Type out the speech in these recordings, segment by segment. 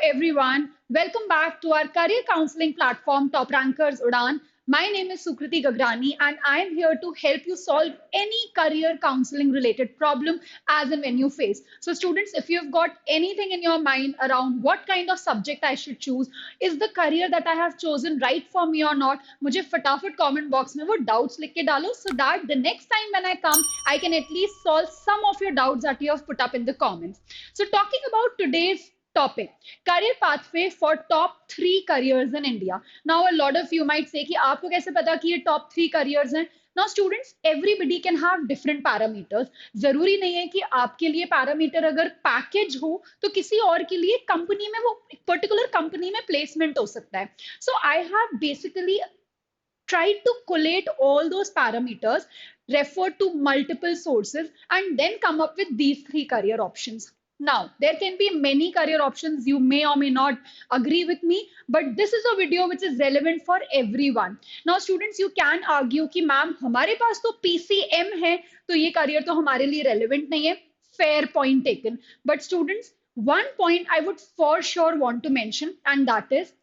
everyone. Welcome back to our career counseling platform, Top Rankers Udan. My name is Sukriti Gagrani, and I am here to help you solve any career counseling related problem as and when you face. So, students, if you've got anything in your mind around what kind of subject I should choose, is the career that I have chosen right for me or not, मुझे फटाफट comment box में वो doubts लिख के डालो so that the next time when I come, I can at least solve some of your doubts that you have put up in the comments. So, talking about today's topic, career pathway for top 3 careers in India. Now a lot of you might say कि आपको कैसे पता कि ये top 3 careers हैं. Now students, everybody can have different parameters. जरूरी नहीं है कि आपके लिए पैरामीटर अगर पैकेज हो तो किसी और के लिए कंपनी में वो पर्टिकुलर कंपनी में प्लेसमेंट हो सकता है. So I have basically tried to collate all those parameters, refer to multiple sources, and then come up with these 3 career options. Now, there can be many career options. You may or may not agree with me, but this is a video which is relevant for everyone. Now, students, you can argue कि ma'am हमारे पास तो PCM है, तो ये career तो हमारे लिए relevant नहीं है. Fair point taken. But students, one point I would for sure want to mention, and that is,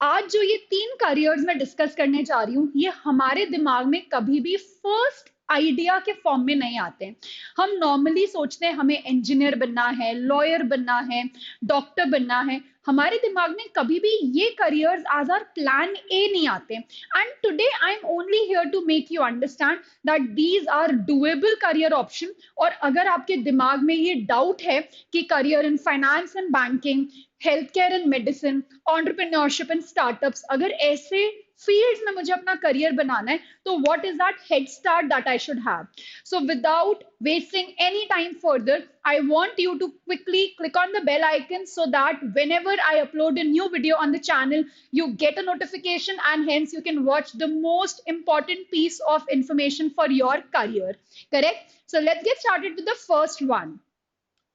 आज जो ये 3 करियर्स मैं डिस्कस करने जा रही हूँ, ये हमारे दिमाग में कभी भी फर्स्ट आइडिया के फॉर्म में नहीं आते हैं. हम नॉर्मली सोचते हैं हमें इंजीनियर बनना है, लॉयर बनना है, डॉक्टर बनना है. हमारे दिमाग में कभी भी ये careers as are plan A नहीं आते. And today I am only here to make you understand that these are doable career option. और अगर आपके दिमाग में ये डाउट है कि career in finance and banking, health care and medicine, entrepreneurship and startups, अगर ऐसे फील्ड्स में मुझे अपना करियर बनाना है, तो what is that head start that I should have? So without wasting any time further, I want you to quickly click on the bell icon so that whenever I upload a new video on the channel, you get a notification and hence you can watch the most important piece of information for your career. Correct? So let's get started with the first one.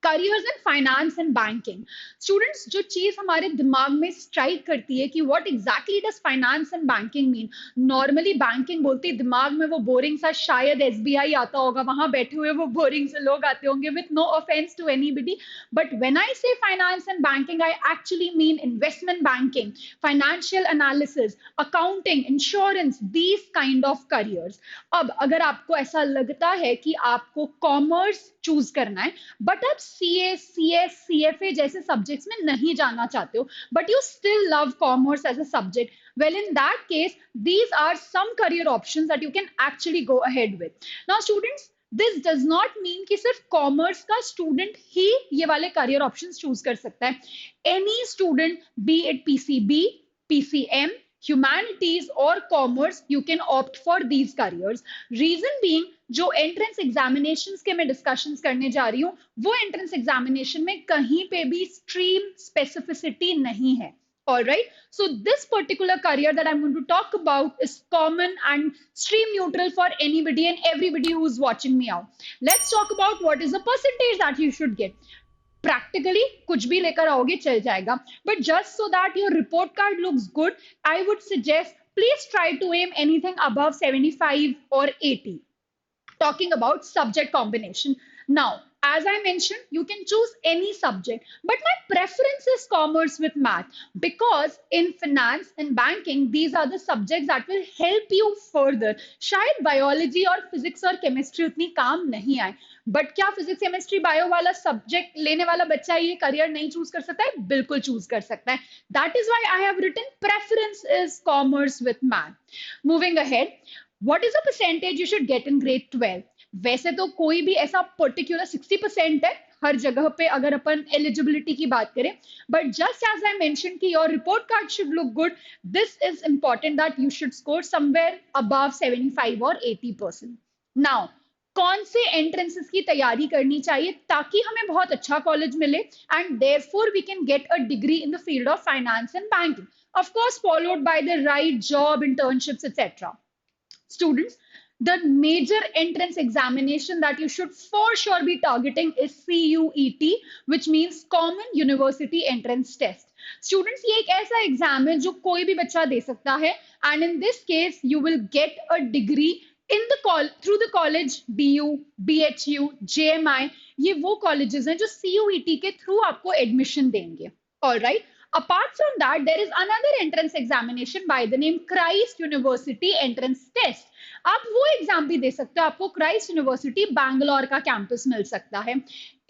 Careers in finance and banking. Students, जो चीज हमारे दिमाग में strike करती है कि what exactly does finance and banking mean. Normally banking बोलती है, दिमाग में वो बोरिंग सा शायद एसबीआई आता होगा, वहां बैठे हुए वो बोरिंग से लोग आते होंगे, with no offence to anybody. But when I say finance and banking, I actually mean investment banking, financial analysis, accounting, insurance, these kind of careers. अब अगर आपको ऐसा लगता है कि आपको कॉमर्स चूज करना है, बट आप सीए, सीएस, सीएफए जैसे सब्जेक्ट्स में नहीं जाना चाहते हो, but you still love commerce as a subject, well in that case these are some career options that you can actually go ahead with. Now students, this does not mean कि सिर्फ commerce का student ही ये वाले career options choose कर सकता है. Any student, B it PCB, PCM, humanities or commerce, you can opt for these careers. Reason being, जो entrance examinations के मैं डिस्कशंस करने जा रही हूँ, वो एंट्रेंस एग्जामिनेशन में कहीं पे भी स्ट्रीम स्पेसिफिसिटी नहीं है. All right. So this particular career that I'm going to talk about is common and stream neutral for anybody and everybody who's watching me out. Let's talk about what is the percentage that you should get. Practically कुछ भी लेकर आओगे चल जाएगा, but just so that your report card looks good, I would suggest please try to aim anything above 75 और 80. Talking about subject combination. Now, as I mentioned, you can choose any subject, but my preference is commerce with math because in finance and banking, these are the subjects that will help you further. शायद biology और physics और chemistry उतनी काम नहीं आए, but क्या physics, chemistry, bio वाला subject लेने वाला बच्चा ये करियर नहीं चूज कर सकता है? बिल्कुल चूज कर सकता है. That is why I have written preference is commerce with math. Moving ahead, what is the percentage you should get in grade 12? वैसे तो कोई भी ऐसा पर्टिकुलर 60% है हर जगह पे अगर अपन एलिजिबिलिटी की बात करें, but just as I mention कि your report card should look good, this is important that you should score somewhere above 75 और 80%. नाउ, कौन से एंट्रेंसेस की तैयारी करनी चाहिए ताकि हमें बहुत अच्छा कॉलेज मिले and therefore we can get a degree in the field of finance and banking, of course followed by the right job, internships etcetera. Students, the major entrance examination that you should for sure be targeting is CUET, which means Common University Entrance Test. Students, ये एक ऐसा exam है जो कोई भी बच्चा दे सकता है, and in this case you will get a degree in the through the college BU, BHU, JMI. ये वो colleges हैं जो CUET के थ्रू आपको एडमिशन देंगे. All right. Apart from that, there is another entrance examination by the name Christ University Entrance Test. आप वो exam भी दे सकते हो, आपको क्राइस्ट यूनिवर्सिटी बैंगलोर का कैंपस मिल सकता है.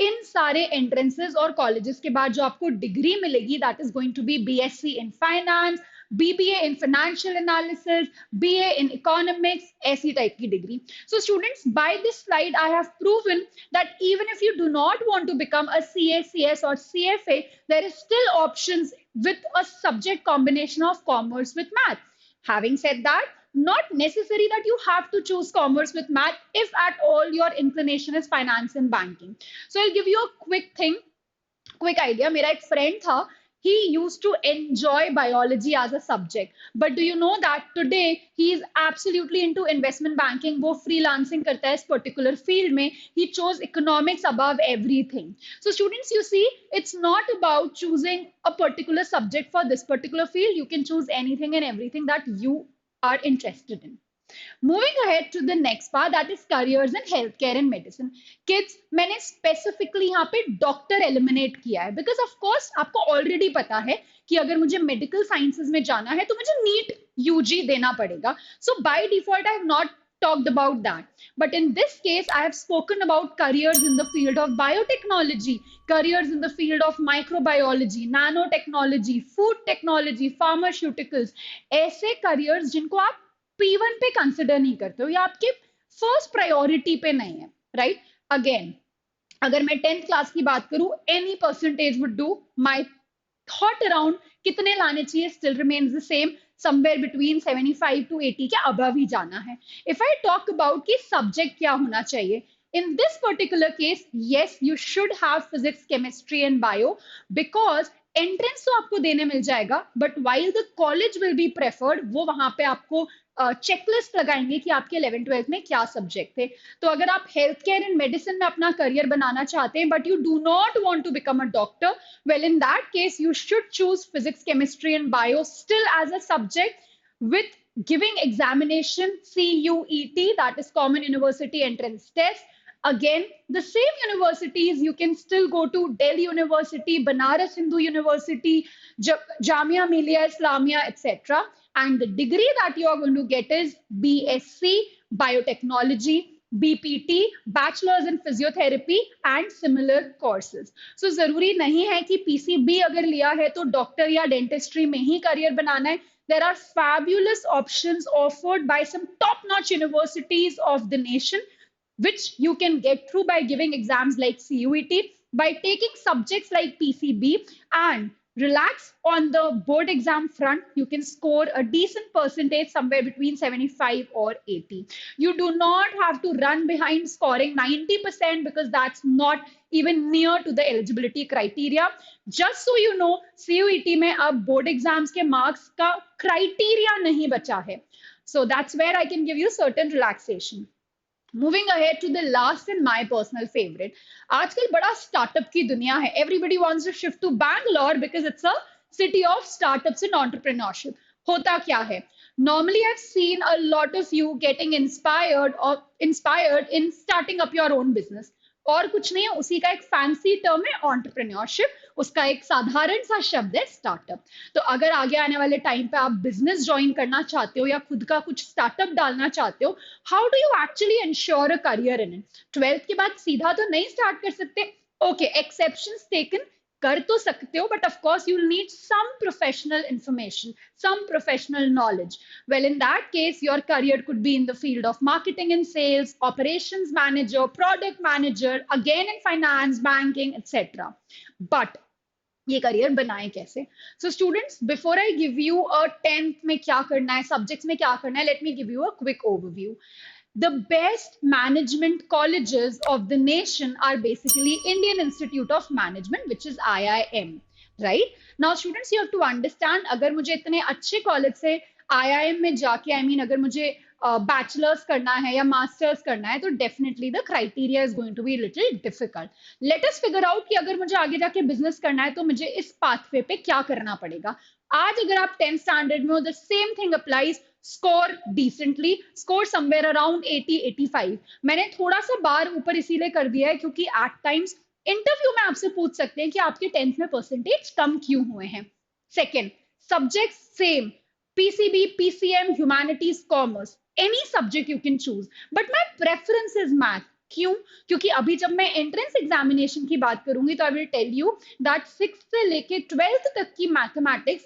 इन सारे एंट्रेंसेस और कॉलेजेस के बाद जो आपको डिग्री मिलेगी, that is going to be BSc in finance, BBA in financial analysis, BA in economics, ऐसी टाइप की degree. So students, by this slide, I have proven that even if you do not want to become a CA, CS or CFA, there is still options with a subject combination of commerce with math. Having said that, not necessary that you have to choose commerce with math if at all your inclination is finance and banking. So I'll give you a quick idea. मेरा एक friend था, he used to enjoy biology as a subject, but do you know that today he is absolutely into investment banking. वो freelancing करता है इस particular field में. He chose economics above everything. So students, you see, it's not about choosing a particular subject for this particular field. You can choose anything and everything that you are interested in. Moving ahead to the next part, that is careers in healthcare and medicine. Kids, मैंने specifically यहाँ पे doctor eliminate किया है because of course आपको already पता है कि अगर मुझे मेडिकल साइंसेज में जाना है तो मुझे नीट यूजी देना पड़ेगा. So by default I have not talked about that. But in this case, I have spoken about careers in the field of biotechnology, careers in the field of microbiology, nanotechnology, food technology, pharmaceuticals. ऐसे careers जिनको आप P1 पे consider नहीं करते हो या आपके first priority पे नहीं है, राइट. अगेन, अगर मैं 10th क्लास की बात करूं, any percentage would do. My thought around कितने लाने चाहिए still remains the same, somewhere between 75 to 80 के अबव ही जाना है. इफ आई टॉक अबाउट कि सब्जेक्ट क्या होना चाहिए, in this particular case, yes, you should have physics, chemistry and bio because entrance तो आपको देने मिल जाएगा, but while the college will be preferred, वो वहां पे आपको चेकलिस्ट लगाएंगे कि आपके 11th-12th में क्या सब्जेक्ट थे. तो अगर आप हेल्थ केयर एंड मेडिसिन में अपना करियर बनाना चाहते हैं but you do not want to become a doctor, well in that case you should choose physics, chemistry and bio still as a subject with giving examination CUET, that is Common University Entrance Test. Again, the same universities, you can still go to Delhi University, Banaras Hindu University, Jamia Millia Islamia, etc. And the degree that you are going to get is BSc Biotechnology, BPT, Bachelor's in Physiotherapy and similar courses. So जरूरी नहीं है कि PCB अगर लिया है तो doctor या dentistry में ही करियर बनाना है. There are fabulous options offered by some top-notch universities of the nation, which you can get through by giving exams like CUET, by taking subjects like PCB, and relax on the board exam front. You can score a decent percentage somewhere between 75 or 80. You do not have to run behind scoring 90% because that's not even near to the eligibility criteria. Just so you know, CUET में अब board exams के marks का criteria नहीं बचा है. So that's where I can give you certain relaxation. Moving ahead to the last and my personal favorite. आजकल बड़ा startup की दुनिया है. Everybody wants to shift to Bangalore because it's a city of startups and entrepreneurship. होता क्या है? Normally, I've seen a lot of you getting inspired in starting up your own business. और कुछ नहीं है, उसी का एक फैंसी टर्म है एंटरप्रेन्योरशिप, उसका एक साधारण सा शब्द है स्टार्टअप. तो अगर आगे आने वाले टाइम पे आप बिजनेस ज्वाइन करना चाहते हो या खुद का कुछ स्टार्टअप डालना चाहते हो, how do you actually ensure a career in it? 12th के बाद सीधा तो नहीं स्टार्ट कर सकते. ओके, एक्सेप्शंस टेकन, कर तो सकते हो, but of course you'll need some professional information, some professional knowledge. Well, in that case, your career could be in the field of marketing and sales, operations manager, product manager, again in finance, banking, etc. But ये career बनाए कैसे? So students, before I give you a 10th में क्या करना है, subjects में क्या करना है, let me give you a quick overview. The best management colleges of the nation are basically Indian Institute of Management, which is IIM, right? Now students, you have to understand, अगर मुझे इतने अच्छे college से IIM में जाके, I mean, अगर मुझे bachelors करना है या मास्टर्स करना है, तो definitely the criteria is going to be little difficult. Let us figure out कि अगर मुझे आगे जाके बिजनेस करना है तो मुझे इस पाथवे पे क्या करना पड़ेगा. आज अगर आप 10th स्टैंडर्ड में हो, the same thing applies. Score decently, score somewhere around 80-85. मैंने थोड़ा सा बार ऊपर इसीलिए कर दिया है क्योंकि एट टाइम्स इंटरव्यू में आपसे पूछ सकते हैं कि आपके 10th में परसेंटेज कम क्यों हुए हैं. Second, subjects same. PCB, PCM, humanities, commerce. Any subject you can choose. But my preference is math. क्यों? क्योंकि अभी जब मैं एंट्रेंस एग्जामिनेशन की बात करूंगी तो I will tell you that 6th से लेके 12th तक की mathematics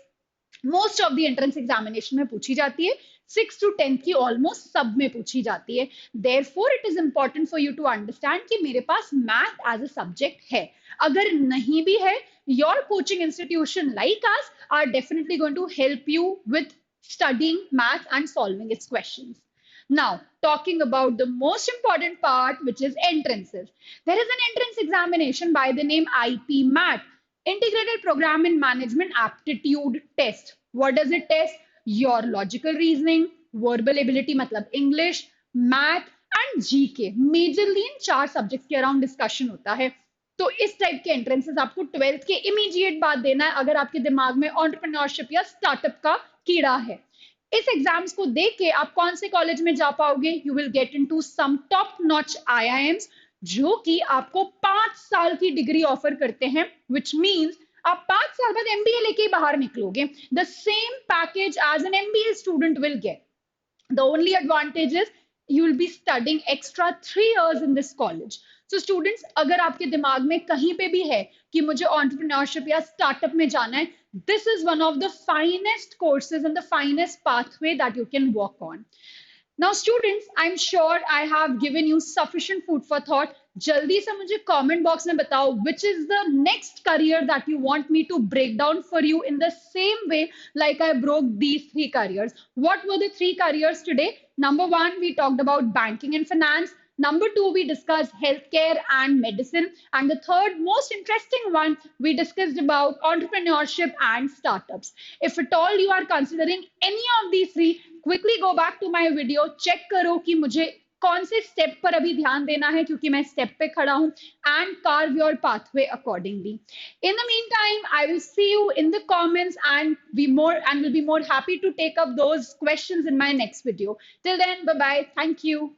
most of the entrance examination में पूछी जाती है, 6 to 10 की ऑलमोस्ट सब में पूछी जाती है. Therefore it is important for you to understand कि मेरे पास मैथ एज अ सब्जेक्ट है. अगर नहीं भी है, your coaching institution like us are definitely going to help you with studying math and solving its questions. Now, talking about the most important part, which is entrances. There is an entrance examination by the name IP MAT, Integrated Program in Management Aptitude Test. What does it test? Your logical reasoning, verbal ability मतलब English, math and GK. Majorly in 4 subjects के around discussion होता है. तो इस type के entrances आपको 12th के immediate बाद देना है अगर आपके दिमाग में एंटरप्रेन्योरशिप या स्टार्टअप का कीड़ा है. इस एग्जाम्स को देख के आप कौन से कॉलेज में जा पाओगे? You will get into some top notch IIMs जो कि आपको 5 साल की डिग्री ऑफर करते हैं, विच मीन्स आप 5 साल बाद एमबीए लेके बाहर निकलोगे. The same package as an MBA student will get. The only advantage is you will be studying extra 3 years in this college. So students, अगर आपके दिमाग में कहीं पे भी है कि मुझे entrepreneurship या startup में जाना है, this is one of the finest courses and the finest pathway that you can work on. Now students, I'm sure I have given you sufficient food for thought. जल्दी से मुझे comment box में बताओ which is the next career that you want me to break down for you in the same way like I broke these 3 careers. What were the 3 careers today? Number 1, we talked about banking and finance. Number 2, we discussed healthcare and medicine. And the third most interesting one, we discussed about entrepreneurship and startups. If at all you are considering any of these 3, quickly go back to my video, check करो कि मुझे कौन से step पर अभी ध्यान देना है क्योंकि मैं स्टेप पे खड़ा हूं, and carve your pathway accordingly. In the meantime I will see you in the comments and will be more happy to take up those questions in my next video. Till then, bye bye, thank you.